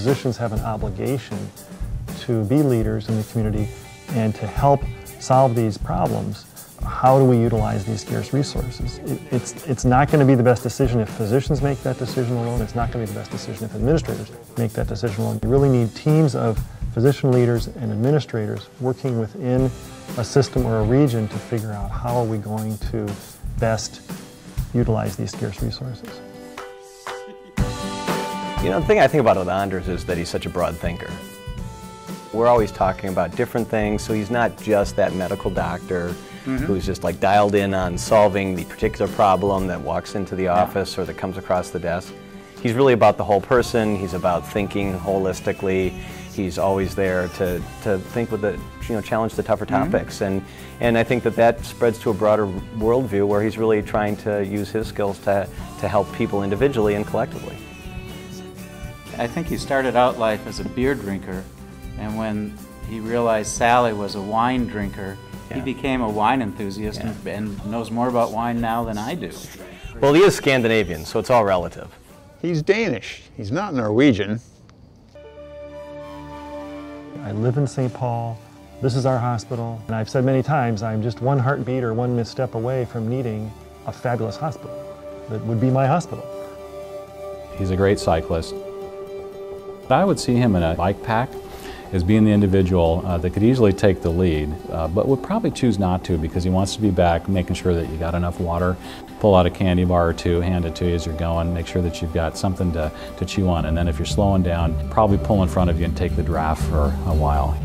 physicians have an obligation to be leaders in the community and to help solve these problems. How do we utilize these scarce resources? It's not going to be the best decision if physicians make that decision alone. It's not going to be the best decision if administrators make that decision alone. You really need teams of physician leaders and administrators working within a system or a region to figure out how are we going to best utilize these scarce resources. You know, the thing I think about with Anders is that he's such a broad thinker. We're always talking about different things, so he's not just that medical doctor who's just like dialed in on solving the particular problem that walks into the office or that comes across the desk. He's really about the whole person. He's about thinking holistically. He's always there to think with the, challenge the tougher topics. And I think that spreads to a broader worldview where he's really trying to use his skills to help people individually and collectively. I think he started out life as a beer drinker, and when he realized Sally was a wine drinker, he became a wine enthusiast and knows more about wine now than I do. Well, he is Scandinavian, so it's all relative. He's Danish. He's not Norwegian. I live in St. Paul. This is our hospital. And I've said many times, I'm just one heartbeat or one misstep away from needing a fabulous hospital that would be my hospital. He's a great cyclist. I would see him in a bike pack as being the individual that could easily take the lead, but would probably choose not to because he wants to be back, making sure that you got enough water, pull out a candy bar or two, hand it to you as you're going, make sure that you've got something to chew on, and then if you're slowing down, probably pull in front of you and take the draft for a while.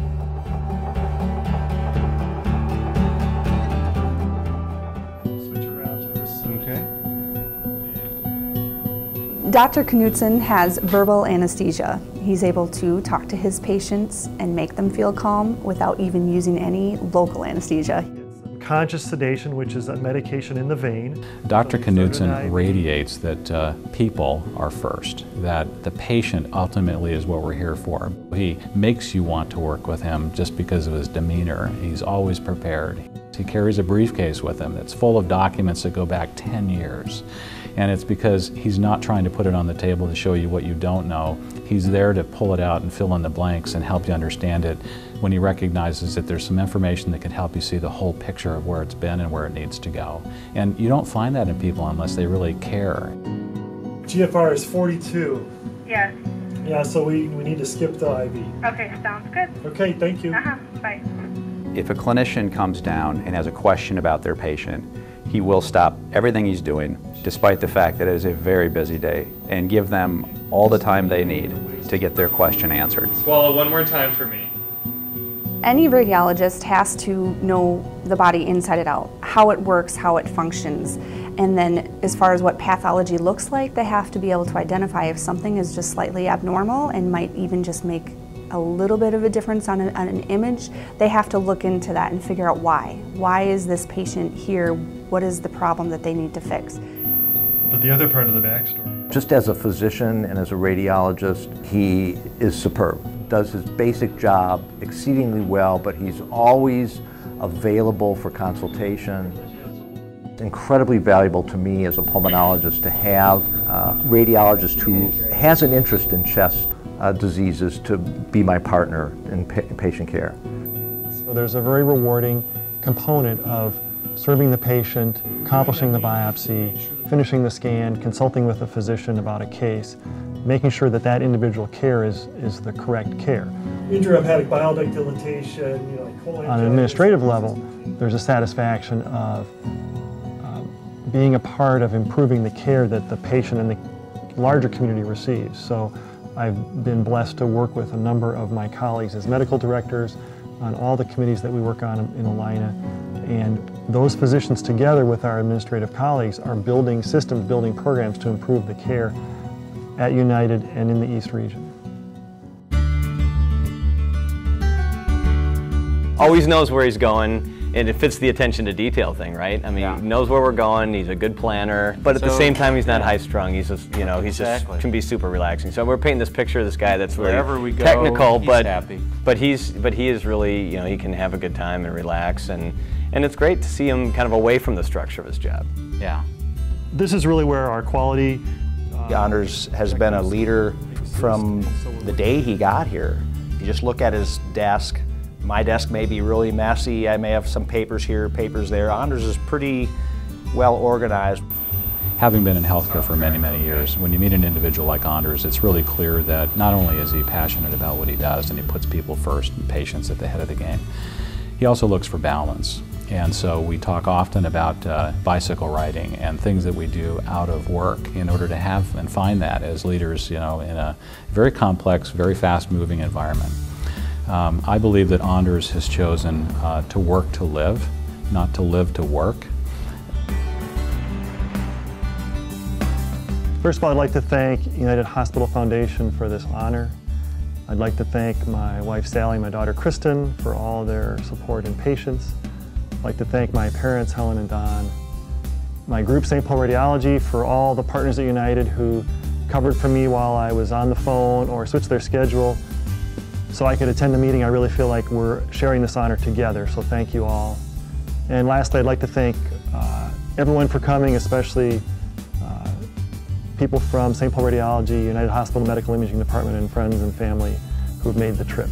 Dr. Knutzen has verbal anesthesia. He's able to talk to his patients and make them feel calm without even using any local anesthesia. Conscious sedation, which is a medication in the vein. Dr. Knutzen radiates that people are first, that the patient ultimately is what we're here for. He makes you want to work with him just because of his demeanor. He's always prepared. He carries a briefcase with him that's full of documents that go back 10 years. And it's because he's not trying to put it on the table to show you what you don't know. He's there to pull it out and fill in the blanks and help you understand it when he recognizes that there's some information that can help you see the whole picture of where it's been and where it needs to go. And you don't find that in people unless they really care. GFR is 42. Yes. Yeah, so we need to skip the IV. Okay, sounds good. Okay, thank you. Bye. If a clinician comes down and has a question about their patient, he will stop everything he's doing, despite the fact that it is a very busy day, and give them all the time they need to get their question answered. Swallow one more time for me. Any radiologist has to know the body inside and out, how it works, how it functions. And then as far as what pathology looks like, they have to be able to identify if something is just slightly abnormal and might even just make a little bit of a difference on an image. They have to look into that and figure out why. Why is this patient here? What is the problem that they need to fix? But the other part of the backstory. Just as a physician and as a radiologist, he is superb. Does his basic job exceedingly well, but he's always available for consultation. It's incredibly valuable to me as a pulmonologist to have a radiologist who has an interest in chest diseases to be my partner in patient care. So there's a very rewarding component of serving the patient, accomplishing the biopsy, finishing the scan, consulting with a physician about a case, making sure that that individual care is the correct care. Intrahepatic bile duct dilatation, on an administrative level, there's a satisfaction of being a part of improving the care that the patient and the larger community receives. So I've been blessed to work with a number of my colleagues as medical directors on all the committees that we work on in Alina. And those physicians together with our administrative colleagues are building systems, building programs to improve the care at United and in the East region. Always knows where he's going, and it fits the attention to detail thing, right? I mean, he knows where we're going, he's a good planner, but at the same time he's not high-strung, he's just, he's just can be super relaxing. So we're painting this picture of this guy that's really technical, but he is really, he can have a good time and relax, and it's great to see him kind of away from the structure of his job. Yeah. This is really where our quality... Anders has been a leader from the day he got here, you just look at his desk. My desk may be really messy. I may have some papers here, papers there. Anders is pretty well organized. Having been in healthcare for many, many years, when you meet an individual like Anders, it's really clear that not only is he passionate about what he does and he puts people first and patients at the head of the game, he also looks for balance. And so we talk often about bicycle riding and things that we do out of work in order to have and find that as leaders, in a very complex, very fast-moving environment. I believe that Anders has chosen to work to live, not to live to work. First of all, I'd like to thank United Hospital Foundation for this honor. I'd like to thank my wife Sally and my daughter Kristen for all their support and patience. I'd like to thank my parents, Helen and Don. My group, St. Paul Radiology, for all the partners at United who covered for me while I was on the phone or switched their schedule so I could attend the meeting. I really feel like we're sharing this honor together, so thank you all. And lastly, I'd like to thank everyone for coming, especially people from St. Paul Radiology, United Hospital Medical Imaging Department, and friends and family who've made the trip.